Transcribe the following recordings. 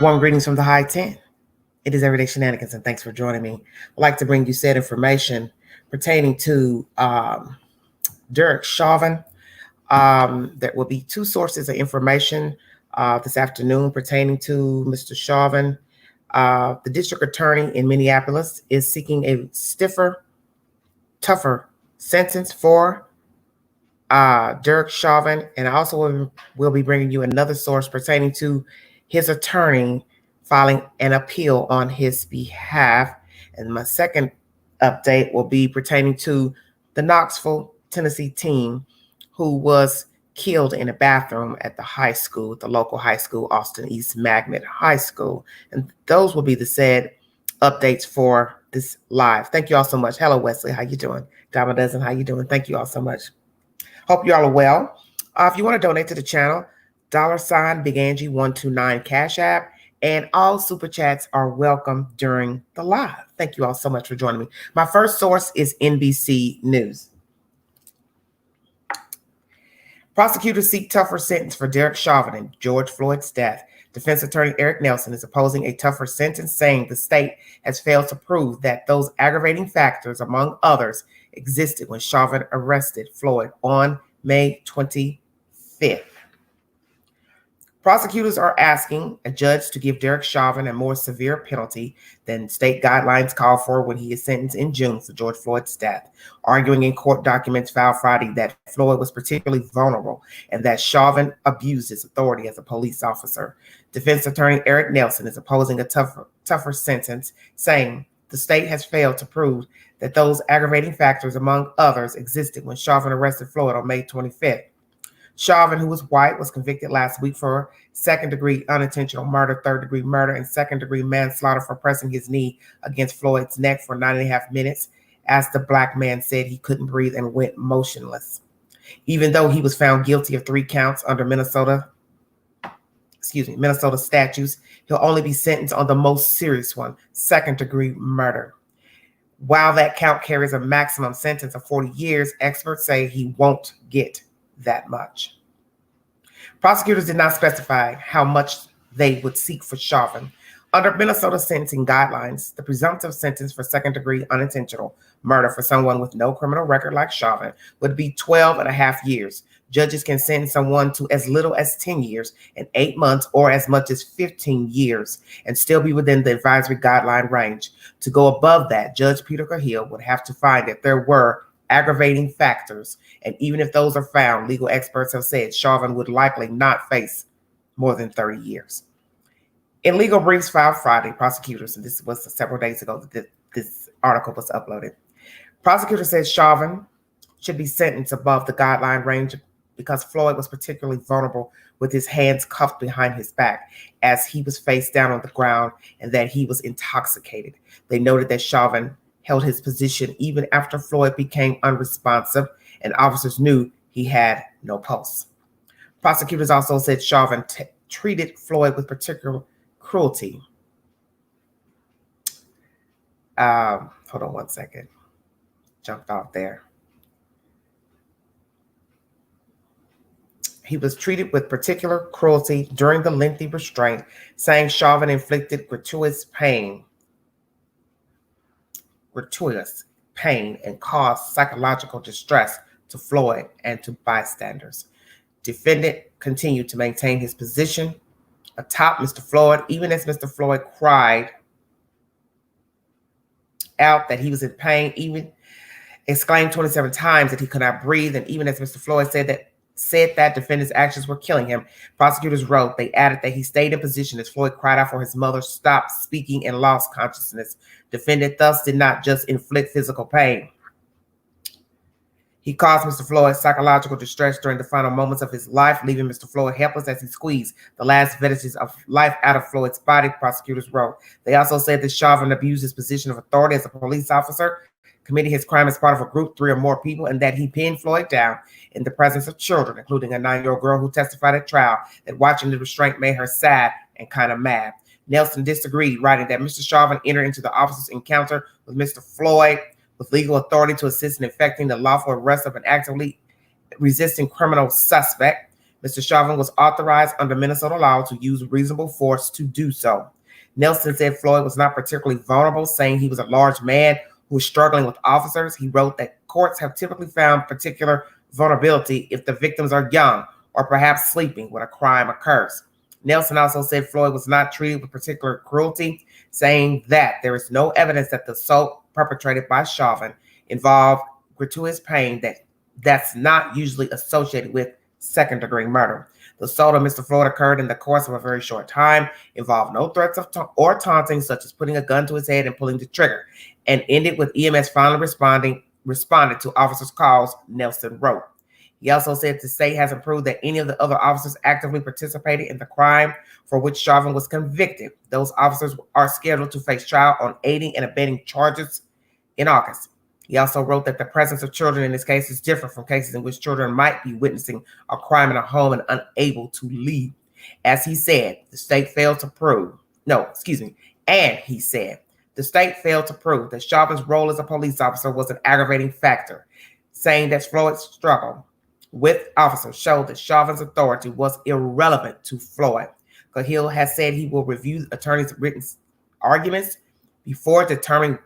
Warm greetings from the High 10. It is Everyday Shenanigans, and thanks for joining me. I'd like to bring you said information pertaining to Derek Chauvin. There will be two sources of information this afternoon pertaining to Mr. Chauvin. The district attorney in Minneapolis is seeking a stiffer, tougher sentence for Derek Chauvin, and I also will be bringing you another source pertaining to his attorney filing an appeal on his behalf. And my second update will be pertaining to the Knoxville, Tennessee teen who was killed in a bathroom at the high school, the local high school, Austin East Magnet High School. And those will be the said updates for this live. Thank you all so much. Hello, Wesley. How you doing? Dama Dozen, how you doing? Thank you all so much. Hope you all are well. If you want to donate to the channel, $ Big Angie 129 Cash App, and all super chats are welcome during the live. Thank you all so much for joining me. My first source is NBC News. Prosecutors seek tougher sentence for Derek Chauvin and George Floyd's death. Defense attorney Eric Nelson is opposing a tougher sentence, saying the state has failed to prove that those aggravating factors, among others, existed when Chauvin arrested Floyd on May 25th. Prosecutors are asking a judge to give Derek Chauvin a more severe penalty than state guidelines call for when he is sentenced in June for George Floyd's death, arguing in court documents filed Friday that Floyd was particularly vulnerable and that Chauvin abused his authority as a police officer. Defense attorney Eric Nelson is opposing a tougher sentence, saying the state has failed to prove that those aggravating factors, among others, existed when Chauvin arrested Floyd on May 25th. Chauvin, who was white, was convicted last week for second-degree unintentional murder, third-degree murder, and second-degree manslaughter for pressing his knee against Floyd's neck for 9.5 minutes, as the black man said he couldn't breathe and went motionless. Even though he was found guilty of 3 counts under Minnesota statutes, he'll only be sentenced on the most serious one, second-degree murder. While that count carries a maximum sentence of 40 years, experts say he won't get that much. Prosecutors did not specify how much they would seek for Chauvin. Under Minnesota sentencing guidelines, the presumptive sentence for second-degree unintentional murder for someone with no criminal record like Chauvin would be 12.5 years. Judges can sentence someone to as little as 10 years and 8 months or as much as 15 years and still be within the advisory guideline range. To go above that, Judge Peter Cahill would have to find that there were aggravating factors, and even if those are found, legal experts have said Chauvin would likely not face more than 30 years. In legal briefs filed Friday, prosecutors, and this was several days ago that this article was uploaded, prosecutors said Chauvin should be sentenced above the guideline range because Floyd was particularly vulnerable with his hands cuffed behind his back as he was face down on the ground and that he was intoxicated. They noted that Chauvin held his position even after Floyd became unresponsive and officers knew he had no pulse. Prosecutors also said Chauvin treated Floyd with particular cruelty. Hold on one second. Jumped off there. He was treated with particular cruelty during the lengthy restraint, saying Chauvin inflicted gratuitous pain and caused psychological distress to Floyd and to bystanders. Defendant continued to maintain his position atop Mr. Floyd, even as Mr. Floyd cried out that he was in pain, even exclaimed 27 times that he could not breathe, and even as Mr. Floyd said that defendant's actions were killing him. Prosecutors wrote, they added that he stayed in position as Floyd cried out for his mother, stopped speaking, and lost consciousness. Defendant thus did not just inflict physical pain. He caused Mr. Floyd psychological distress during the final moments of his life, leaving Mr. Floyd helpless as he squeezed the last vestiges of life out of Floyd's body, prosecutors wrote. They also said that Chauvin abused his position of authority as a police officer, committing his crime as part of a group, 3 or more people, and that he pinned Floyd down in the presence of children, including a 9-year-old girl who testified at trial that watching the restraint made her sad and kind of mad. Nelson disagreed, writing that Mr. Chauvin entered into the officer's encounter with Mr. Floyd with legal authority to assist in effecting the lawful arrest of an actively resisting criminal suspect. Mr. Chauvin was authorized under Minnesota law to use reasonable force to do so. Nelson said Floyd was not particularly vulnerable, saying he was a large man who was struggling with officers. He wrote that courts have typically found particular vulnerability if the victims are young or perhaps sleeping when a crime occurs. Nelson also said Floyd was not treated with particular cruelty, saying that there is no evidence that the assault perpetrated by Chauvin involved gratuitous pain that's not usually associated with second-degree murder. The assault of Mr. Floyd occurred in the course of a very short time, involved no threats or taunting, such as putting a gun to his head and pulling the trigger, and ended with EMS finally responded to officers' calls, Nelson wrote. He also said the state hasn't proved that any of the other officers actively participated in the crime for which Chauvin was convicted. Those officers are scheduled to face trial on aiding and abetting charges in August. He also wrote that the presence of children in this case is different from cases in which children might be witnessing a crime in a home and unable to leave. As he said, the state failed to prove, and he said, the state failed to prove that Chauvin's role as a police officer was an aggravating factor, saying that Floyd's struggle with officers showed that Chauvin's authority was irrelevant to Floyd. Cahill has said he will review attorneys' written arguments before determining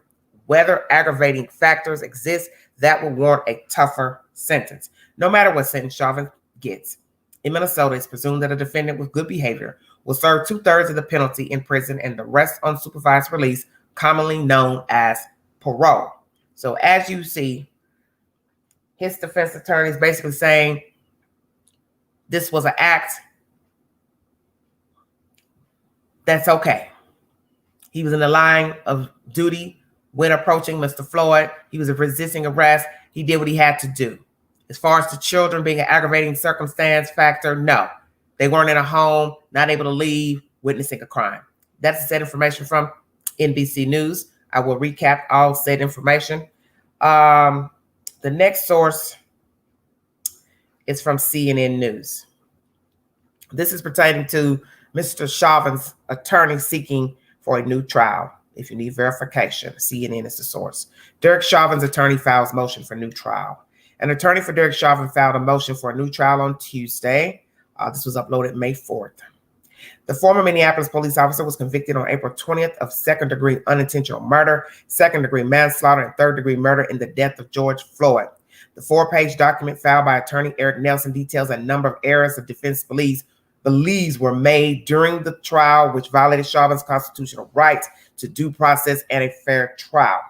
whether aggravating factors exist that will warrant a tougher sentence, no matter what sentence Chauvin gets. In Minnesota, it's presumed that a defendant with good behavior will serve 2/3 of the penalty in prison and the rest on supervised release, commonly known as parole. So as you see, his defense attorney is basically saying this was an act that's okay. He was in the line of duty when approaching Mr. Floyd. He was resisting arrest. He did what he had to do. As far as the children being an aggravating circumstance factor, no. They weren't in a home, not able to leave, witnessing a crime. That's the said information from NBC News. I will recap all said information. The next source is from CNN News. This is pertaining to Mr. Chauvin's attorney seeking for a new trial. If you need verification, CNN is the source. Derek Chauvin's attorney files motion for new trial. An attorney for Derek Chauvin filed a motion for a new trial on Tuesday. This was uploaded May 4th. The former Minneapolis police officer was convicted on April 20th of second-degree unintentional murder, second-degree manslaughter, and third-degree murder in the death of George Floyd. The 4-page document filed by attorney Eric Nelson details a number of errors the defense believes were made during the trial, which violated Chauvin's constitutional rights to due process and a fair trial.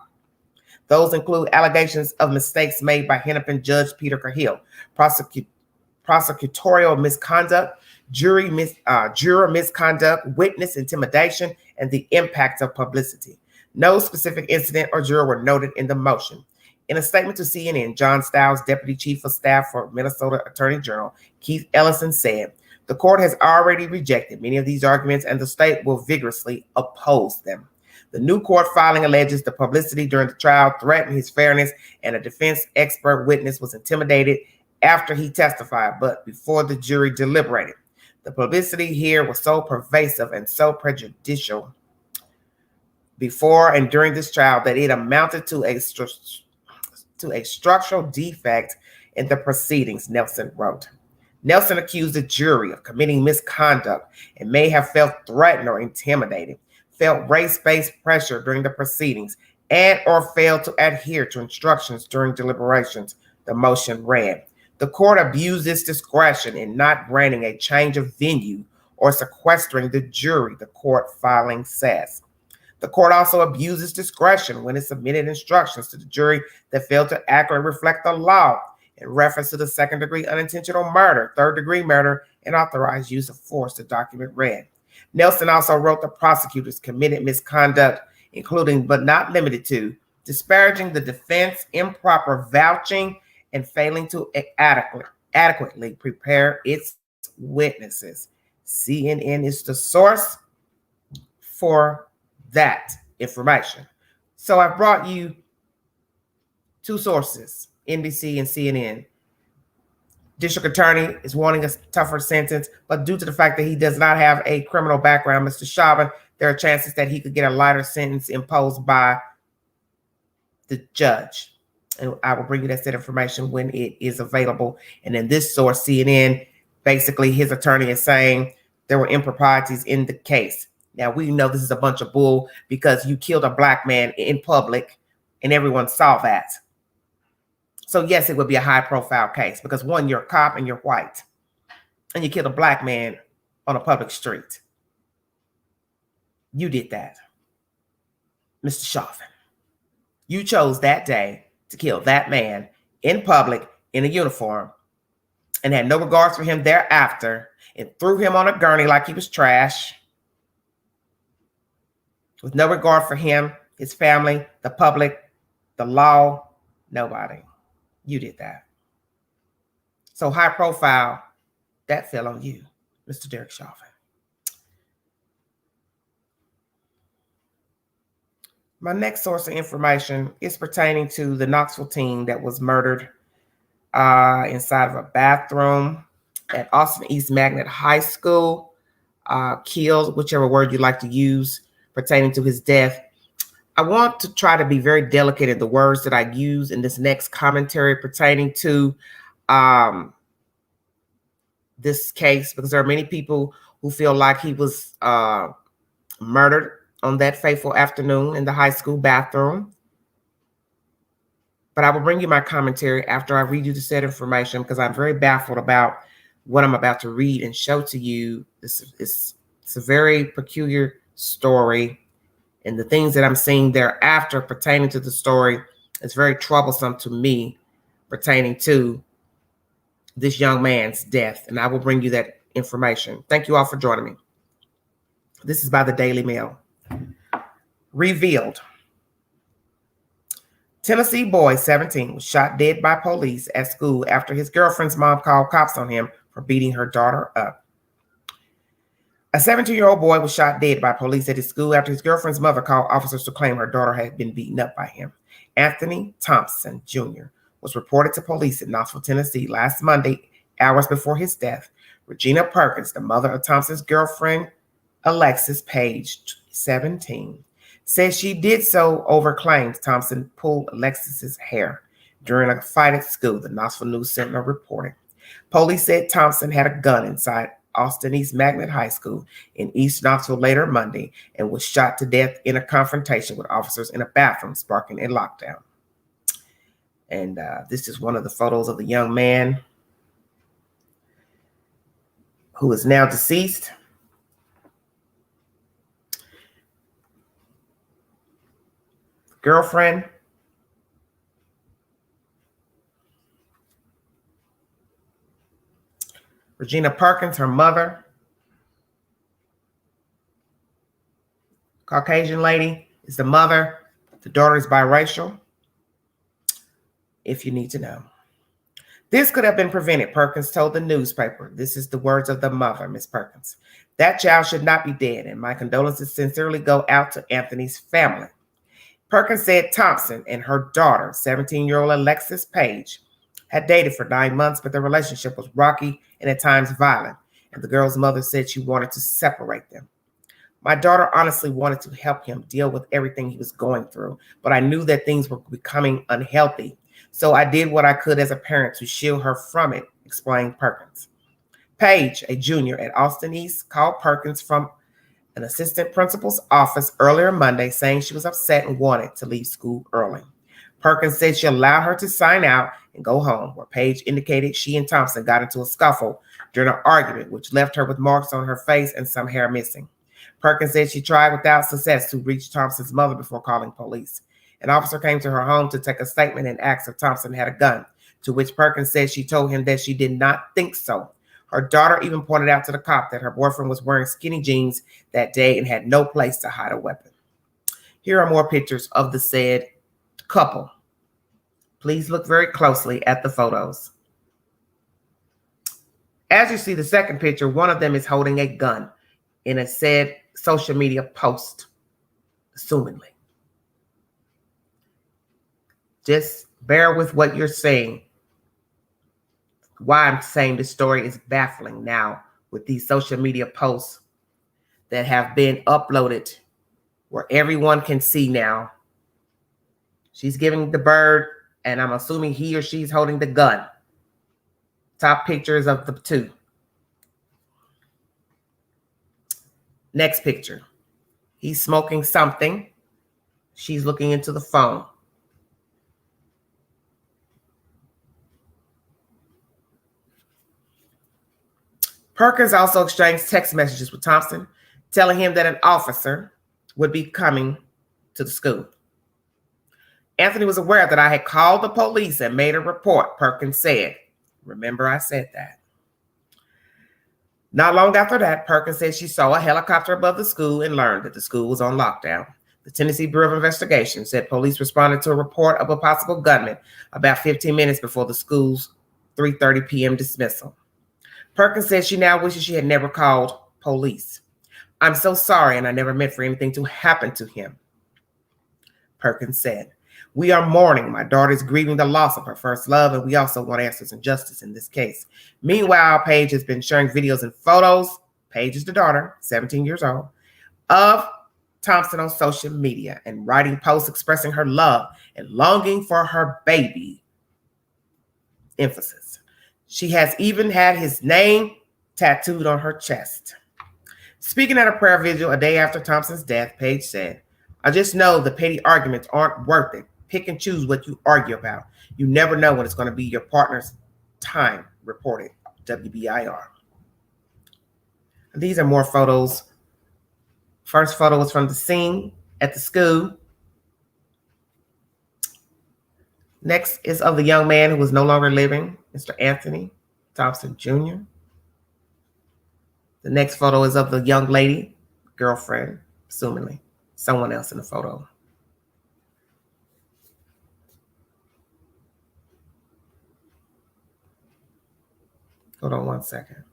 Those include allegations of mistakes made by Hennepin Judge Peter Cahill, prosecutorial misconduct, juror misconduct, witness intimidation, and the impact of publicity. No specific incident or juror were noted in the motion. In a statement to CNN, John Stiles, Deputy Chief of Staff for Minnesota Attorney General Keith Ellison, said, "The court has already rejected many of these arguments and the state will vigorously oppose them. The new court filing alleges the publicity during the trial threatened his fairness and a defense expert witness was intimidated after he testified, but before the jury deliberated. The publicity here was so pervasive and so prejudicial before and during this trial that it amounted to a structural defect in the proceedings," Nelson wrote. Nelson accused the jury of committing misconduct and may have felt threatened or intimidated, felt race-based pressure during the proceedings, and or failed to adhere to instructions during deliberations, the motion read. The court abused its discretion in not granting a change of venue or sequestering the jury, the court filing says. The court also abuses discretion when it submitted instructions to the jury that failed to accurately reflect the law in reference to the second-degree unintentional murder, third-degree murder, and authorized use of force, the document read. Nelson also wrote the prosecutors committed misconduct, including but not limited to disparaging the defense, improper vouching, and failing to adequately prepare its witnesses. CNN is the source for that information. So I brought you two sources, NBC and CNN. District attorney is wanting a tougher sentence, but due to the fact that he does not have a criminal background, Mr. Chauvin, there are chances that he could get a lighter sentence imposed by the judge. And I will bring you that information when it is available. And then this source, CNN, Basically, his attorney is saying there were improprieties in the case. Now, we know this is a bunch of bull because you killed a black man in public and everyone saw that. So, yes, it would be a high-profile case because, one, you're a cop and you're white, and you killed a black man on a public street. You did that, Mr. Chauvin. You chose that day to kill that man in public in a uniform and had no regards for him thereafter and threw him on a gurney like he was trash with no regard for him, his family, the public, the law, nobody. You did that. So high profile, that fell on you, Mr. Derek Chauvin. My next source of information is pertaining to the Knoxville teen that was murdered inside of a bathroom at Austin East Magnet High School, killed, whichever word you like to use, pertaining to his death. I want to try to be very delicate in the words that I use in this next commentary pertaining to this case, because there are many people who feel like he was murdered on that fateful afternoon in the high school bathroom. But I will bring you my commentary after I read you the said information, because I'm very baffled about what I'm about to read and show to you. It's a very peculiar story, and the things that I'm seeing thereafter pertaining to the story is very troublesome to me pertaining to this young man's death, and I will bring you that information. Thank you all for joining me. This is by the Daily Mail. Revealed. Tennessee boy 17 was shot dead by police at school after his girlfriend's mom called cops on him for beating her daughter up. A 17-year-old boy was shot dead by police at his school after his girlfriend's mother called officers to claim her daughter had been beaten up by him. Anthony Thompson Jr. was reported to police in Knoxville, Tennessee last Monday, hours before his death. Regina Perkins, the mother of Thompson's girlfriend, Alexis Page, 17, says she did so over claims Thompson pulled Alexis's hair during a fight at school, the Knoxville News Sentinel reported. Police said Thompson had a gun inside Austin East Magnet High School in East Knoxville later Monday and was shot to death in a confrontation with officers in a bathroom, sparking a lockdown. And this is one of the photos of the young man who is now deceased. Girlfriend, Regina Perkins, her mother, Caucasian lady is the mother. The daughter is biracial, if you need to know. This could have been prevented, Perkins told the newspaper. This is the words of the mother, Miss Perkins. That child should not be dead, and my condolences sincerely go out to Anthony's family. Perkins said Thompson and her daughter, 17-year-old Alexis Page, had dated for 9 months, but their relationship was rocky and at times violent, and the girl's mother said she wanted to separate them. My daughter honestly wanted to help him deal with everything he was going through, but I knew that things were becoming unhealthy, so I did what I could as a parent to shield her from it, explained Perkins. Page, a junior at Austin East, called Perkins from an assistant principal's office earlier Monday, saying she was upset and wanted to leave school early. Perkins said she allowed her to sign out and go home, where Page indicated she and Thompson got into a scuffle during an argument, which left her with marks on her face and some hair missing. Perkins said she tried without success to reach Thompson's mother before calling police. An officer came to her home to take a statement and asked if Thompson had a gun, to which Perkins said she told him that she did not think so. Her daughter even pointed out to the cop that her boyfriend was wearing skinny jeans that day and had no place to hide a weapon. Here are more pictures of the said couple. Please look very closely at the photos. As you see the second picture, one of them is holding a gun in a said social media post, assumingly. Just bear with what you're saying. Why I'm saying this story is baffling now with these social media posts that have been uploaded where everyone can see now. She's giving the bird, and I'm assuming he or she's holding the gun. Top pictures of the two. Next picture. He's smoking something. She's looking into the phone. Perkins also exchanged text messages with Thompson, telling him that an officer would be coming to the school. Anthony was aware that I had called the police and made a report, Perkins said. Remember, I said that. Not long after that, Perkins said she saw a helicopter above the school and learned that the school was on lockdown. The Tennessee Bureau of Investigation said police responded to a report of a possible gunman about 15 minutes before the school's 3:30 p.m. dismissal. Perkins said she now wishes she had never called police. I'm so sorry, and I never meant for anything to happen to him, Perkins said. We are mourning. My daughter is grieving the loss of her first love, and we also want answers and justice in this case. Meanwhile, Paige has been sharing videos and photos, Paige is the daughter, 17 years old, of Thompson on social media and writing posts expressing her love and longing for her baby. Emphasis. She has even had his name tattooed on her chest. Speaking at a prayer vigil a day after Thompson's death, Paige said, I just know the petty arguments aren't worth it. Pick and choose what you argue about. You never know when it's going to be your partner's time, reported WBIR. These are more photos. First photo was from the scene at the school. Next is of the young man who was no longer living, Mr. Anthony Thompson Jr. The next photo is of the young lady, girlfriend, assumingly someone else in the photo. Hold on one second.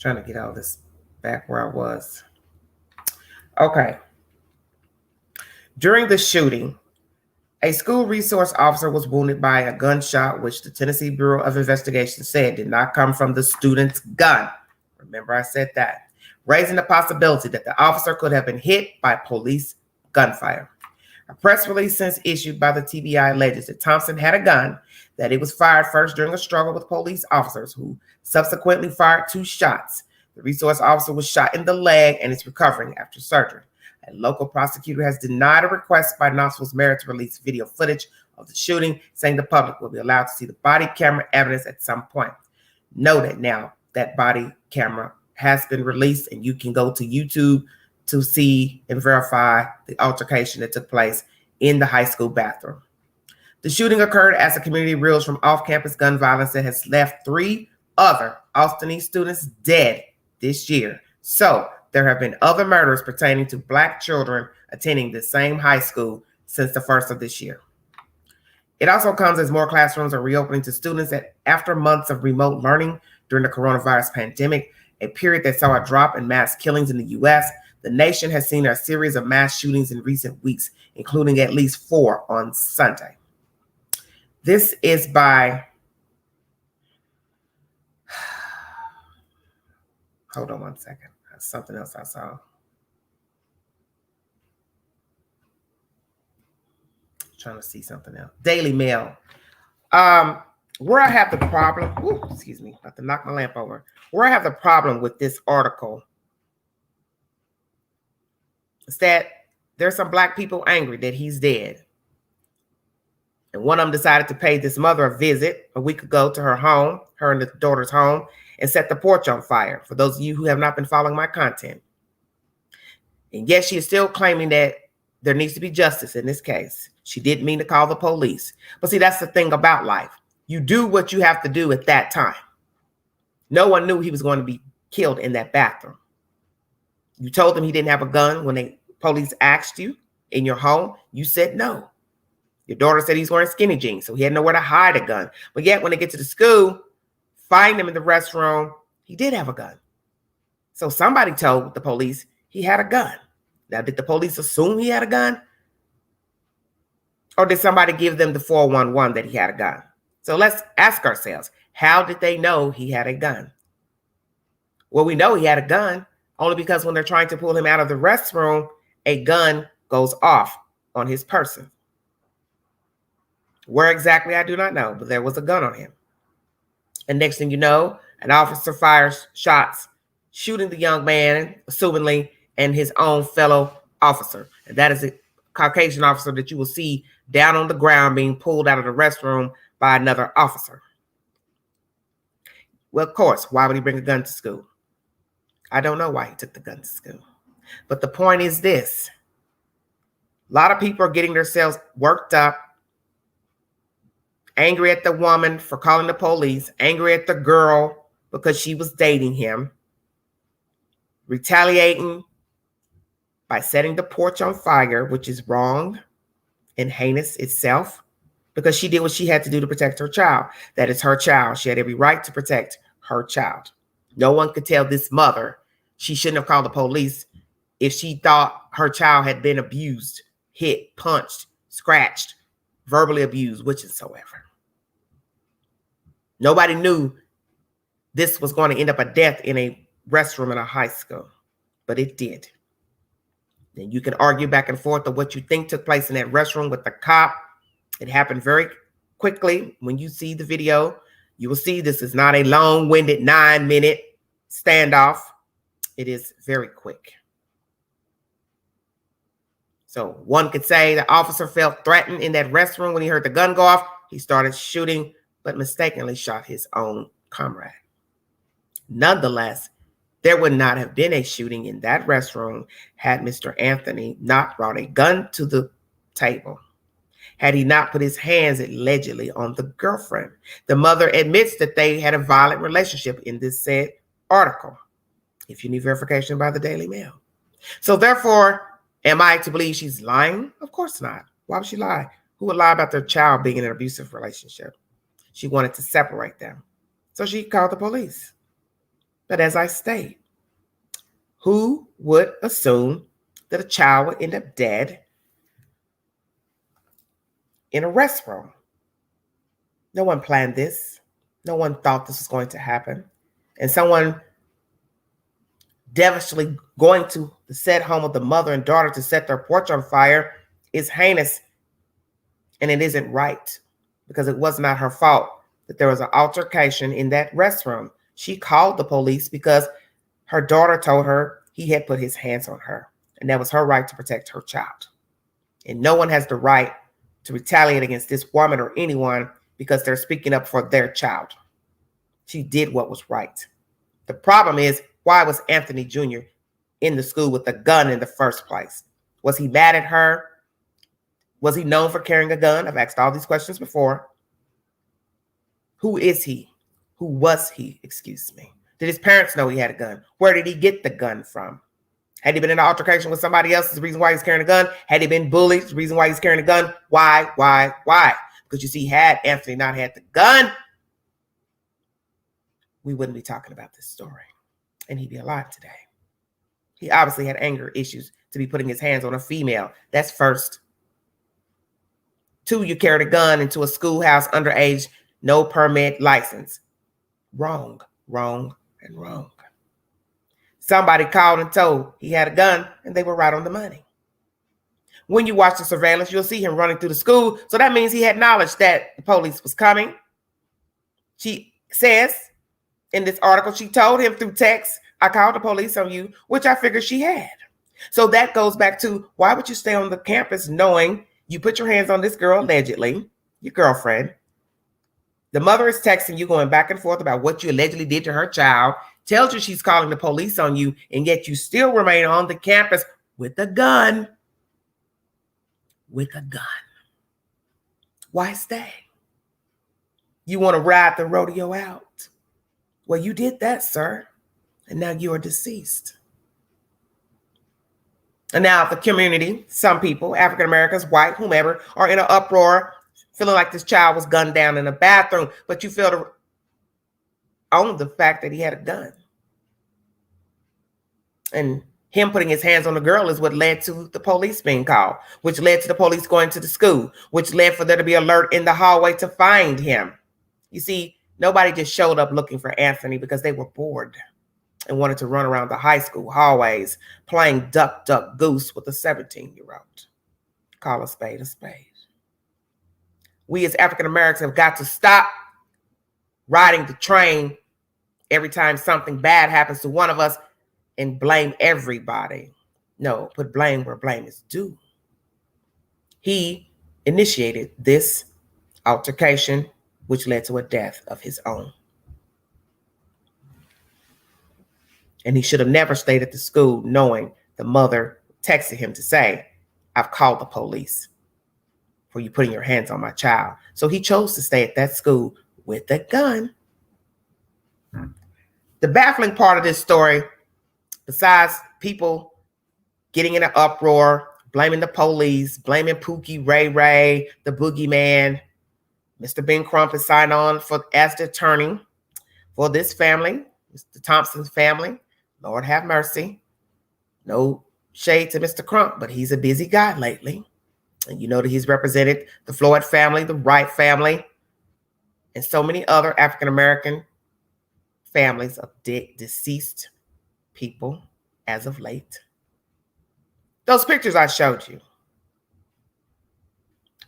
Trying to get all this back where I was. Okay. During the shooting, a school resource officer was wounded by a gunshot, which the Tennessee Bureau of Investigation said did not come from the student's gun. Remember, I said that, raising the possibility that the officer could have been hit by police gunfire. A press release since issued by the TBI alleges that Thompson had a gun, that it was fired first during a struggle with police officers who subsequently fired 2 shots. The resource officer was shot in the leg and is recovering after surgery. A local prosecutor has denied a request by Knoxville's mayor to release video footage of the shooting, saying the public will be allowed to see the body camera evidence at some point. Noted now that body camera has been released, and you can go to YouTube to see and verify the altercation that took place in the high school bathroom. The shooting occurred as the community reels from off-campus gun violence that has left 3 other Austin East students dead this year. So there have been other murders pertaining to Black children attending the same high school since the first of this year. It also comes as more classrooms are reopening to students after months of remote learning during the coronavirus pandemic, a period that saw a drop in mass killings in the U.S. The nation has seen a series of mass shootings in recent weeks, including at least 4 on Sunday. This is by, hold on one second. That's something else I saw. Trying to see something else. Daily Mail. Where I have the problem, excuse me, about to knock my lamp over. Where I have the problem with this article is that there's some Black people angry that he's dead. And one of them decided to pay this mother a visit a week ago to her home, her and the daughter's home, and set the porch on fire, for those of you who have not been following my content. And yet she is still claiming that there needs to be justice in this case. She didn't mean to call the police. But see, that's the thing about life. You do what you have to do at that time. No one knew he was going to be killed in that bathroom. You told them he didn't have a gun when the police asked you in your home. You said no. Your daughter said he's wearing skinny jeans, so he had nowhere to hide a gun. But yet when they get to the school, find him in the restroom, he did have a gun. So somebody told the police he had a gun. Now, did the police assume he had a gun? Or did somebody give them the 411 that he had a gun? So let's ask ourselves, how did they know he had a gun? Well, we know he had a gun only because when they're trying to pull him out of the restroom, a gun goes off on his person. Where exactly, I do not know, but there was a gun on him. And next thing you know, an officer fires shots shooting the young man, assumingly, and his own fellow officer. And that is a Caucasian officer that you will see down on the ground being pulled out of the restroom by another officer. Well, of course, why would he bring a gun to school? I don't know why he took the gun to school. But the point is this. A lot of people are getting themselves worked up, angry at the woman for calling the police, angry at the girl because she was dating him, retaliating by setting the porch on fire, which is wrong and heinous itself, because she did what she had to do to protect her child. That is her child. She had every right to protect her child. No one could tell this mother she shouldn't have called the police if she thought her child had been abused, hit, punched, scratched, verbally abused, whatsoever. Nobody knew this was going to end up a death in a restroom in a high school, but it did. And you can argue back and forth of what you think took place in that restroom with the cop. It happened very quickly. When you see the video, you will see this is not a long-winded 9-minute standoff. It is very quick. So one could say the officer felt threatened in that restroom when he heard the gun go off. He started shooting, but mistakenly shot his own comrade. Nonetheless, there would not have been a shooting in that restroom had Mr. Anthony not brought a gun to the table, had he not put his hands allegedly on the girlfriend. The mother admits that they had a violent relationship in this said article, if you need verification by the Daily Mail. So therefore, am I to believe she's lying? Of course not. Why would she lie? Who would lie about their child being in an abusive relationship? She wanted to separate them. So she called the police. But as I state, who would assume that a child would end up dead in a restroom? No one planned this. No one thought this was going to happen. And someone devastatingly going to the said home of the mother and daughter to set their porch on fire is heinous. And it isn't right, because it was not her fault that there was an altercation in that restroom. She called the police because her daughter told her he had put his hands on her, and that was her right to protect her child. And no one has the right to retaliate against this woman or anyone because they're speaking up for their child. She did what was right. The problem is, why was Anthony Jr. in the school with a gun in the first place? Was he mad at her? Was he known for carrying a gun? I've asked all these questions before. Who is he? Who was he? Excuse me. Did his parents know he had a gun? Where did he get the gun from? Had he been in an altercation with somebody else? Is the reason why he's carrying a gun? Had he been bullied? Is the reason why he's carrying a gun? Why? Because you see, had Anthony not had the gun, we wouldn't be talking about this story, and he'd be alive today. He obviously had anger issues to be putting his hands on a female. That's first. 2, you carried a gun into a schoolhouse underage, no permit, license. Wrong. Somebody called and told he had a gun, and they were right on the money. When you watch the surveillance, you'll see him running through the school. So that means he had knowledge that the police was coming. She says in this article, she told him through text, I called the police on you, which I figured she had. So that goes back to, why would you stay on the campus knowing you put your hands on this girl, allegedly, your girlfriend? The mother is texting you, going back and forth about what you allegedly did to her child, tells you she's calling the police on you, and yet you still remain on the campus with a gun. With a gun. Why stay? You want to ride the rodeo out? Well, you did that, sir, and now you are deceased. And now the community, some people, African Americans, white, whomever, are in an uproar, feeling like this child was gunned down in a bathroom, but you feel to own the fact that he had a gun. And him putting his hands on the girl is what led to the police being called, which led to the police going to the school, which led for there to be alert in the hallway to find him. You see, nobody just showed up looking for Anthony because they were bored and wanted to run around the high school hallways playing duck, duck, goose with a 17-year-old. Call a spade a spade. We as African Americans have got to stop riding the train every time something bad happens to one of us and blame everybody. No, put blame where blame is due. He initiated this altercation, which led to a death of his own. And he should have never stayed at the school knowing the mother texted him to say, I've called the police for you putting your hands on my child. So he chose to stay at that school with a gun. The baffling part of this story, besides people getting in an uproar, blaming the police, blaming Pookie, Ray Ray, the boogeyman, Mr. Ben Crump is signed on as the attorney for this family, Mr. Thompson's family. Lord have mercy. No shade to Mr. Crump, but he's a busy guy lately. And you know that he's represented the Floyd family, the Wright family, and so many other African-American families of deceased people as of late. Those pictures I showed you.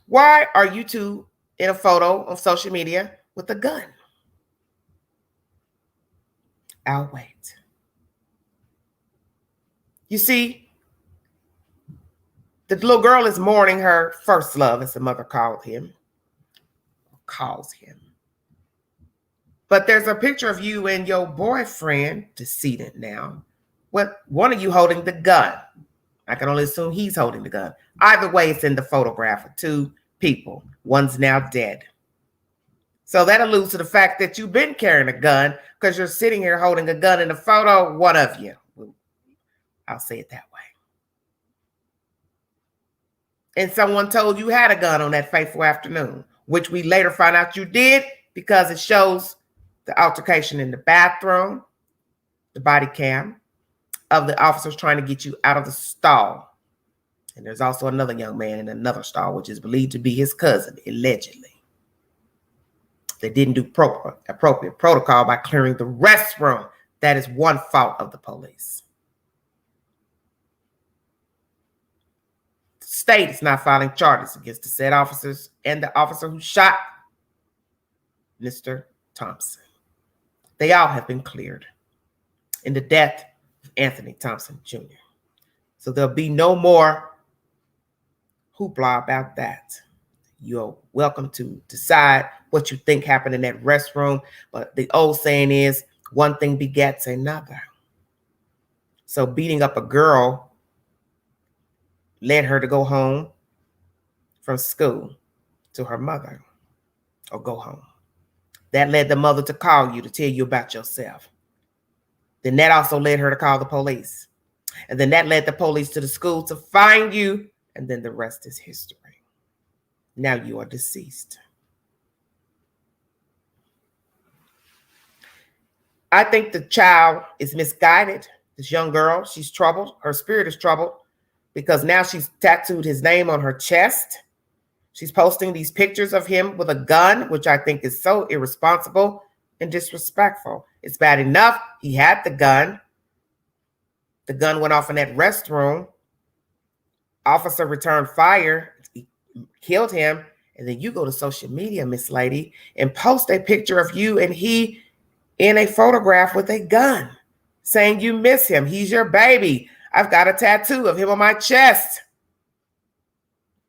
Why are you two in a photo on social media with a gun? I'll wait. You see, the little girl is mourning her first love, as the mother calls him. But there's a picture of you and your boyfriend, decedent now, with one of you holding the gun. I can only assume he's holding the gun. Either way, it's in the photograph of two people. One's now dead. So that alludes to the fact that you've been carrying a gun because you're sitting here holding a gun in the photo. One of you. I'll say it that way. And someone told you had a gun on that fateful afternoon, which we later find out you did because it shows the altercation in the bathroom, the body cam of the officers trying to get you out of the stall. And there's also another young man in another stall, which is believed to be his cousin, allegedly. They didn't do appropriate protocol by clearing the restroom. That is one fault of the police. The state is not filing charges against the said officers and the officer who shot Mr. Thompson. They all have been cleared in the death of Anthony Thompson Jr. So there'll be no more hoopla about that. You're welcome to decide what you think happened in that restroom. But the old saying is, one thing begets another. So beating up a girl led her to go home from school to her mother, or go home. That led the mother to call you to tell you about yourself. Then that also led her to call the police. And then that led the police to the school to find you. And then the rest is history. Now you are deceased. I think the child is misguided. This young girl, she's troubled. Her spirit is troubled because now she's tattooed his name on her chest. She's posting these pictures of him with a gun, which I think is so irresponsible and disrespectful. It's bad enough he had the gun. The gun went off in that restroom. Officer returned fire. He killed him. And then you go to social media, Miss Lady, and post a picture of you and he in a photograph with a gun, saying you miss him. He's your baby. I've got a tattoo of him on my chest.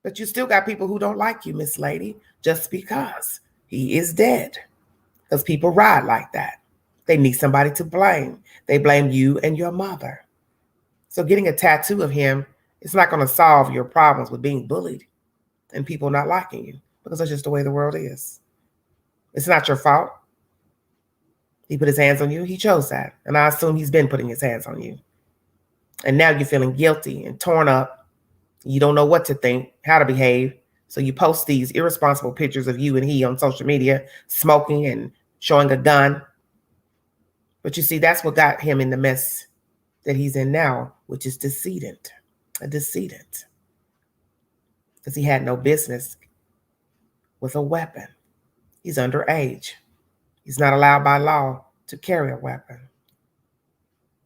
But you still got people who don't like you, Miss Lady, just because he is dead. Because people ride like that. They need somebody to blame. They blame you and your mother. So getting a tattoo of him, it's not going to solve your problems with being bullied and people not liking you, because that's just the way the world is. It's not your fault. He put his hands on you. He chose that. And I assume he's been putting his hands on you. And now you're feeling guilty and torn up. You don't know what to think, how to behave. So you post these irresponsible pictures of you and he on social media, smoking and showing a gun. But you see, that's what got him in the mess that he's in now, which is decedent, a decedent. Because he had no business with a weapon. He's underage. He's not allowed by law to carry a weapon.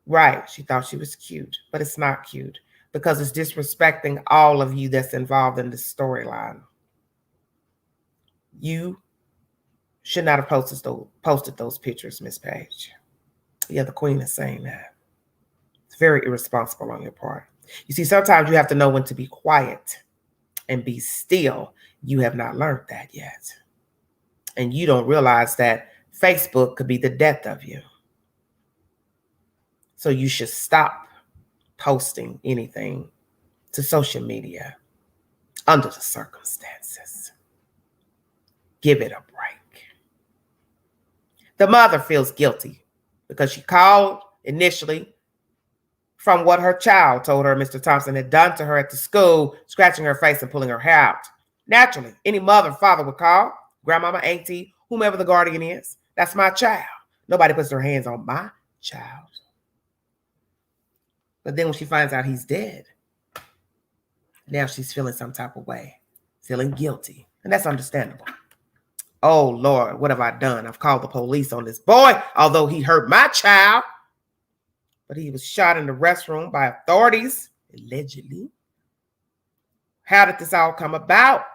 Right, she thought she was cute, but it's not cute because it's disrespecting all of you that's involved in this storyline. You should not have posted those pictures, Miss Page. Yeah, the queen is saying that. It's very irresponsible on your part. You see, sometimes you have to know when to be quiet and be still. You have not learned that yet. And you don't realize that Facebook could be the death of you. So you should stop posting anything to social media under the circumstances. Give it a break. The mother feels guilty because she called initially from what her child told her Mr. Thompson had done to her at the school, scratching her face and pulling her hair out. Naturally, any mother or father would call, grandmama, auntie, whomever the guardian is. That's my child. Nobody puts their hands on my child. But then when she finds out he's dead, now she's feeling some type of way, feeling guilty. And that's understandable. Oh, Lord, what have I done? I've called the police on this boy, although he hurt my child. But he was shot in the restroom by authorities, allegedly. How did this all come about?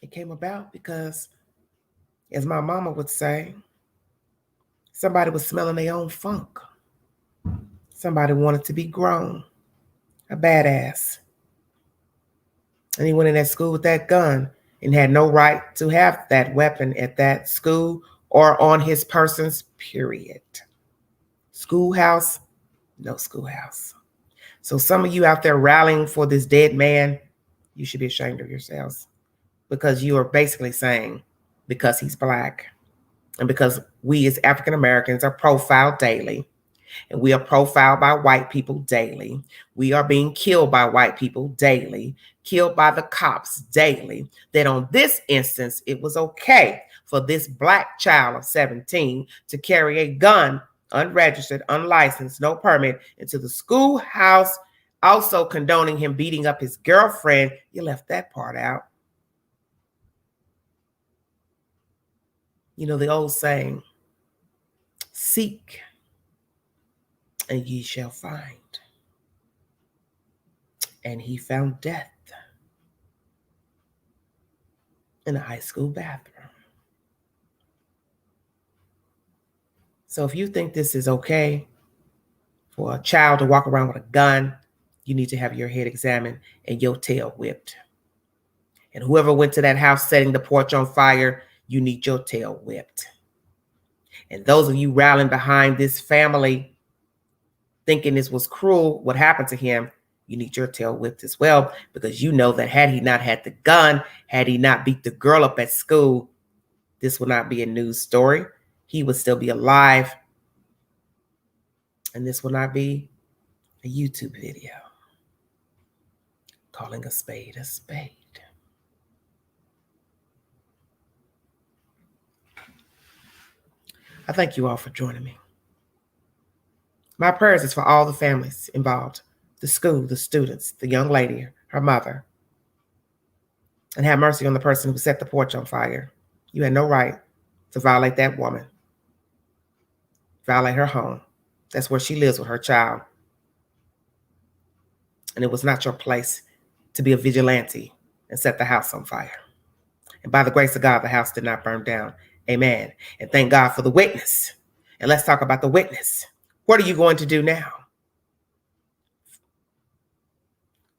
It came about because, as my mama would say, somebody was smelling their own funk. Somebody wanted to be grown, a badass. And he went in that school with that gun and had no right to have that weapon at that school or on his person's period. Schoolhouse, no schoolhouse. So some of you out there rallying for this dead man, you should be ashamed of yourselves, because you are basically saying because he's black and because we as African Americans are profiled daily, and we are profiled by white people daily. We are being killed by white people daily, killed by the cops daily, that on this instance, it was okay for this black child of 17 to carry a gun, unregistered, unlicensed, no permit, into the schoolhouse, also condoning him beating up his girlfriend. You left that part out. You know the old saying, seek and ye shall find. And he found death in a high school bathroom. So if you think this is okay for a child to walk around with a gun, you need to have your head examined and your tail whipped. And whoever went to that house setting the porch on fire, you need your tail whipped. And those of you rallying behind this family, thinking this was cruel, what happened to him, you need your tail whipped as well, because you know that had he not had the gun, had he not beat the girl up at school, this would not be a news story. He would still be alive. And this will not be a YouTube video. Calling a spade a spade. I thank you all for joining me. My prayers is for all the families involved, the school, the students, the young lady, her mother. And have mercy on the person who set the porch on fire. You had no right to violate that woman. Violate her home. That's where she lives with her child. And it was not your place to be a vigilante and set the house on fire. And by the grace of God, the house did not burn down. Amen. And thank God for the witness. And let's talk about the witness. What are you going to do now?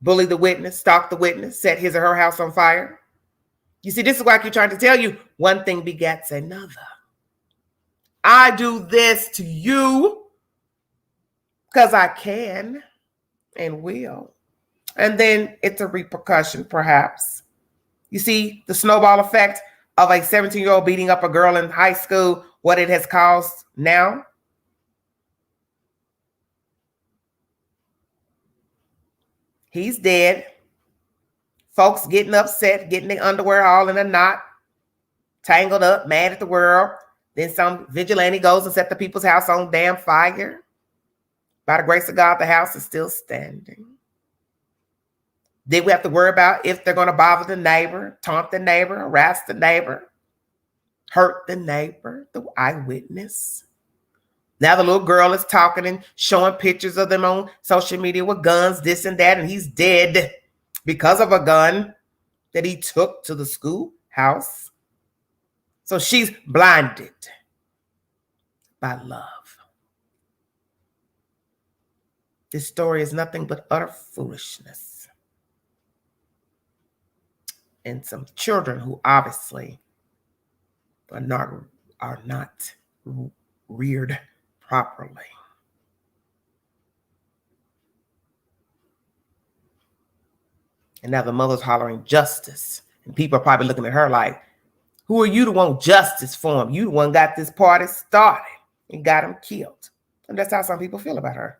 Bully the witness, stalk the witness, set his or her house on fire? You see, this is why I keep trying to tell you, one thing begets another. I do this to you because I can and will. And then it's a repercussion, perhaps. You see the snowball effect of a 17-year-old beating up a girl in high school, what it has caused now? He's dead. Folks getting upset, getting their underwear all in a knot, tangled up, mad at the world. Then some vigilante goes and set the people's house on damn fire. By the grace of God, the house is still standing. Then we have to worry about if they're going to bother the neighbor, taunt the neighbor, harass the neighbor, hurt the neighbor, the eyewitness. Now the little girl is talking and showing pictures of them on social media with guns, this and that, and he's dead because of a gun that he took to the schoolhouse. So she's blinded by love. This story is nothing but utter foolishness. And some children who obviously are not reared properly. And now the mother's hollering justice. And people are probably looking at her like, who are you to want justice for him? You the one got this party started and got him killed. And that's how some people feel about her.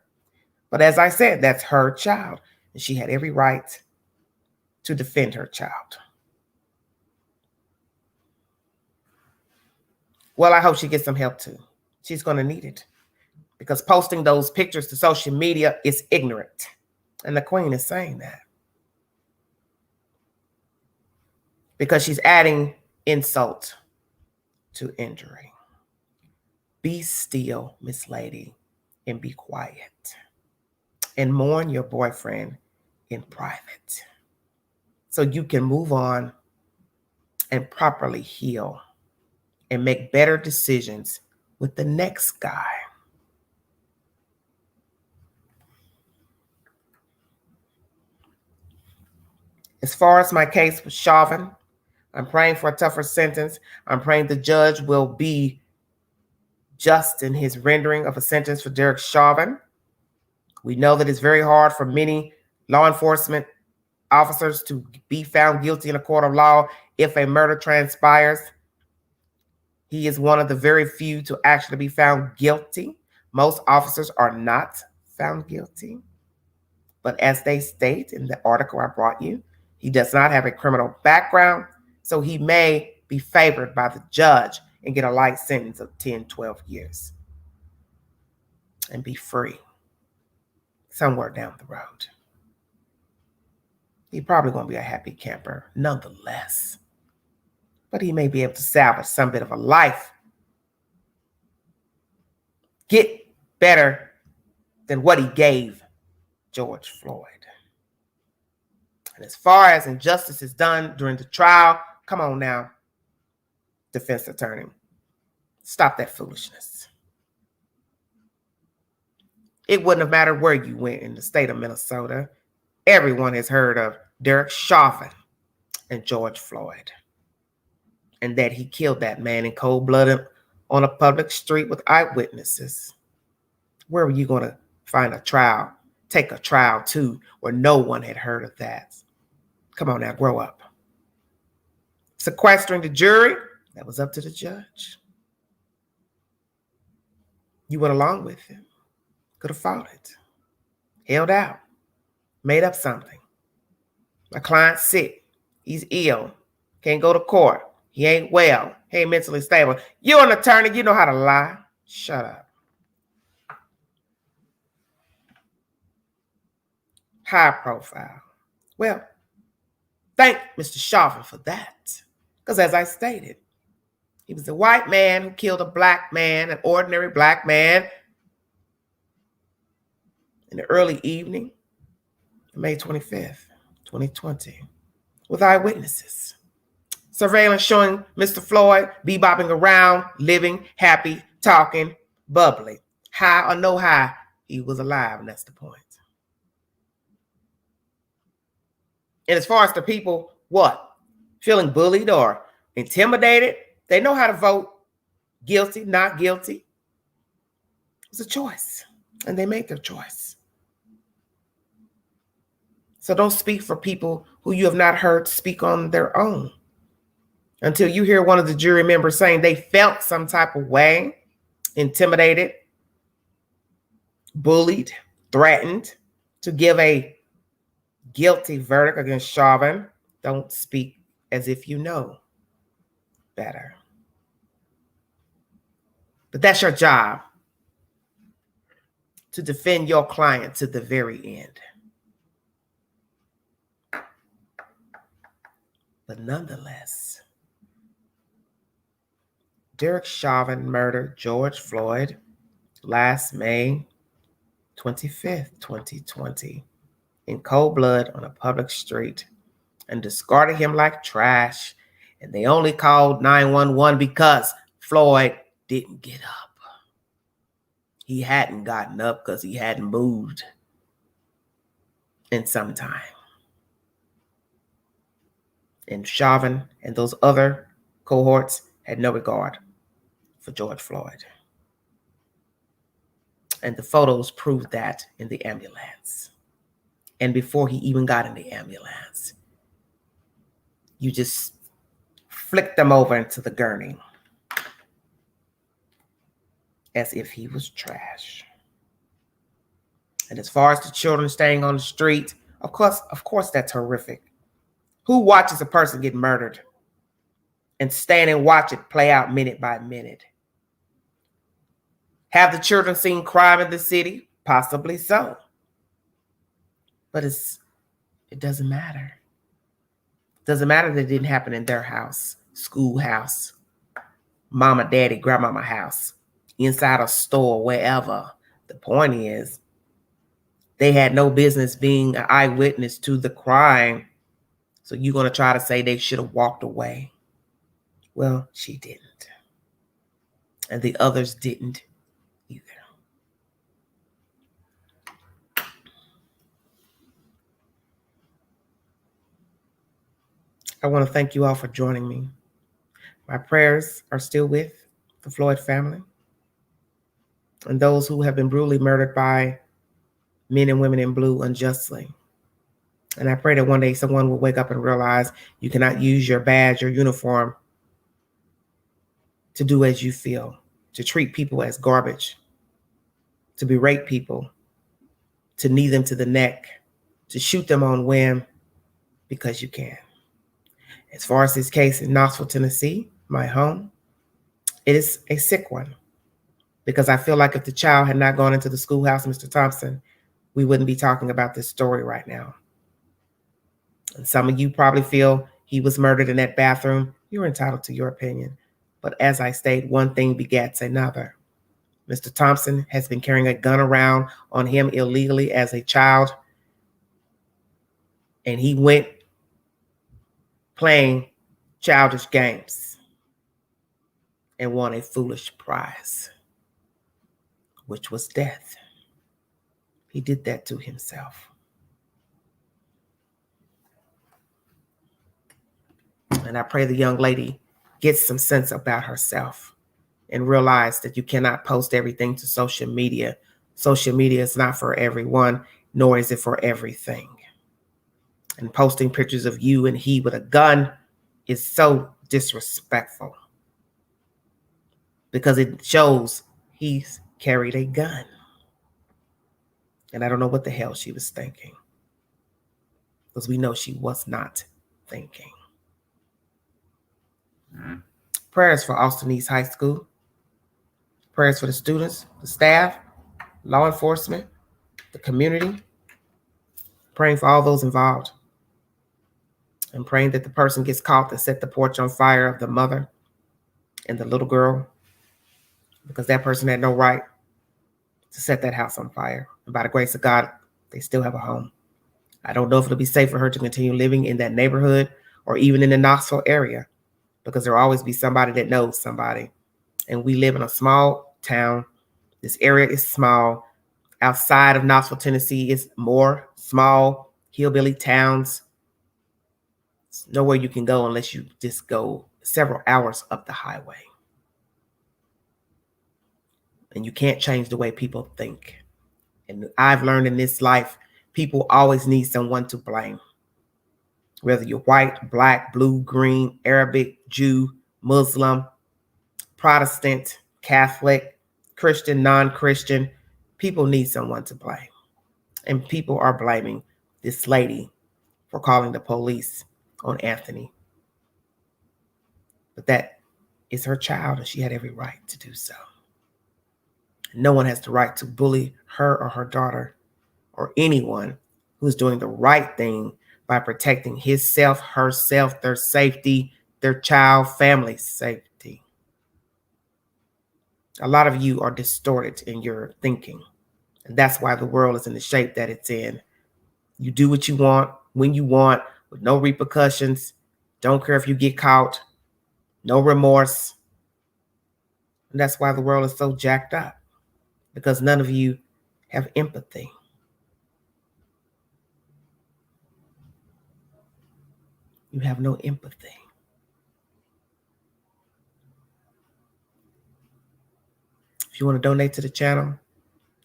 But as I said, that's her child. And she had every right to defend her child. Well, I hope she gets some help too. She's going to need it. Because posting those pictures to social media is ignorant. And the queen is saying that. Because she's adding insult to injury. Be still, Miss Lady, and be quiet. And mourn your boyfriend in private. So you can move on and properly heal and make better decisions with the next guy. As far as my case with Chauvin, I'm praying for a tougher sentence. I'm praying the judge will be just in his rendering of a sentence for Derek Chauvin. We know that it's very hard for many law enforcement officers to be found guilty in a court of law if a murder transpires. He is one of the very few to actually be found guilty. Most officers are not found guilty. But as they state in the article I brought you, he does not have a criminal background, so he may be favored by the judge and get a light sentence of 10, 12 years and be free somewhere down the road. He's probably going to be a happy camper nonetheless, but he may be able to salvage some bit of a life, get better than what he gave George Floyd. And as far as injustice is done during the trial, come on now, defense attorney. Stop that foolishness. It wouldn't have mattered where you went in the state of Minnesota. Everyone has heard of Derek Chauvin and George Floyd, and that he killed that man in cold blood on a public street with eyewitnesses. Where were you going to find a trial, take a trial to, where no one had heard of that? Come on now, grow up. Sequestering the jury, that was up to the judge. You went along with it. Could have fought it. Held out. Made up something. My client's sick. He's ill. Can't go to court. He ain't well. He ain't mentally stable. You're an attorney. You know how to lie. Shut up. High profile. Well, thank Mr. Chauvin for that. Because as I stated, he was a white man who killed a black man, an ordinary black man, in the early evening of May 25th, 2020, with eyewitnesses. Surveillance showing Mr. Floyd bebopping around, living, happy, talking, bubbly. High or no high, he was alive, and that's the point. And as far as the people, feeling bullied or intimidated, they know how to vote guilty, not guilty. It's a choice, and they made their choice. So don't speak for people who you have not heard speak on their own until you hear one of the jury members saying they felt some type of way, intimidated, bullied, threatened to give a guilty verdict against Chauvin. Don't speak as if you know better. But that's your job, to defend your client to the very end. But nonetheless, Derek Chauvin murdered George Floyd last May 25th, 2020, in cold blood on a public street, and discarded him like trash. And they only called 911 because Floyd didn't get up. He hadn't gotten up because he hadn't moved in some time. And Chauvin and those other cohorts had no regard for George Floyd. And the photos proved that in the ambulance. And before he even got in the ambulance, you just flicked them over into the gurney as if he was trash. And as far as the children staying on the street, of course, that's horrific. Who watches a person get murdered and stand and watch it play out minute by minute? Have the children seen crime in the city? Possibly so. But it doesn't matter. It doesn't matter that it didn't happen in their house, schoolhouse, mama, daddy, grandmama house, inside a store, wherever. The point is, they had no business being an eyewitness to the crime. So you're going to try to say they should have walked away. Well, she didn't. And the others didn't either. I want to thank you all for joining me. My prayers are still with the Floyd family and those who have been brutally murdered by men and women in blue unjustly. And I pray that one day someone will wake up and realize you cannot use your badge or uniform to do as you feel, to treat people as garbage, to berate people, to knee them to the neck, to shoot them on whim because you can. As far as this case in Knoxville, Tennessee, my home, it is a sick one because I feel like if the child had not gone into the schoolhouse, Mr. Thompson, we wouldn't be talking about this story right now. And some of you probably feel he was murdered in that bathroom. You're entitled to your opinion. But as I state, one thing begets another. Mr. Thompson has been carrying a gun around on him illegally as a child. And he went playing childish games and won a foolish prize, which was death. He did that to himself. And I pray the young lady gets some sense about herself and realize that you cannot post everything to social media. Social media is not for everyone, nor is it for everything. And posting pictures of you and he with a gun is so disrespectful because it shows he's carried a gun. And I don't know what the hell she was thinking, because we know she was not thinking. Prayers for Austin East High School. Prayers for the students, the staff, law enforcement, the community. Praying for all those involved. And praying that the person gets caught that set the porch on fire of the mother and the little girl, because that person had no right to set that house on fire. And by the grace of God, they still have a home. I don't know if it'll be safe for her to continue living in that neighborhood or even in the Knoxville area, because there'll always be somebody that knows somebody. And we live in a small town. This area is small. Outside of Knoxville, Tennessee is more small hillbilly towns. There's nowhere you can go unless you just go several hours up the highway. And you can't change the way people think. And I've learned in this life, people always need someone to blame. Whether you're white, black, blue, green, Arabic, Jew, Muslim, Protestant, Catholic, Christian, non-Christian, people need someone to blame. And people are blaming this lady for calling the police on Anthony. But that is her child, and she had every right to do so. No one has the right to bully her or her daughter or anyone who's doing the right thing by protecting himself, herself, their safety, their child, family's safety. A lot of you are distorted in your thinking. And that's why the world is in the shape that it's in. You do what you want, when you want, with no repercussions. Don't care if you get caught. No remorse. And that's why the world is so jacked up. because none of you have empathy. You have no empathy. If you want to donate to the channel,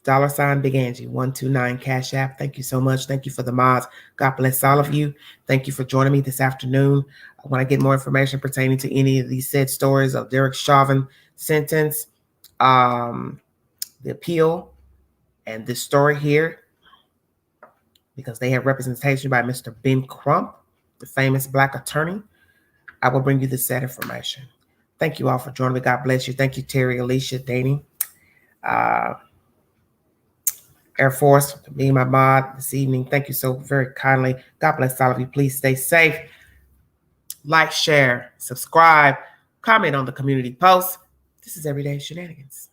$ Big Angie 129 Cash App. Thank you so much. Thank you for the mods. God bless all of you. Thank you for joining me this afternoon. When I get more information pertaining to any of these said stories of Derek Chauvin sentence, the appeal, and this story here, because they have representation by Mr. Ben Crump, the famous Black attorney, I will bring you the said information. Thank you all for joining me. God bless you. Thank you, Terry, Alicia, Danny, Air Force, for being my mod this evening. Thank you so very kindly. God bless all of you. Please stay safe. Like, share, subscribe, comment on the community post. This is Everyday Shenanigans.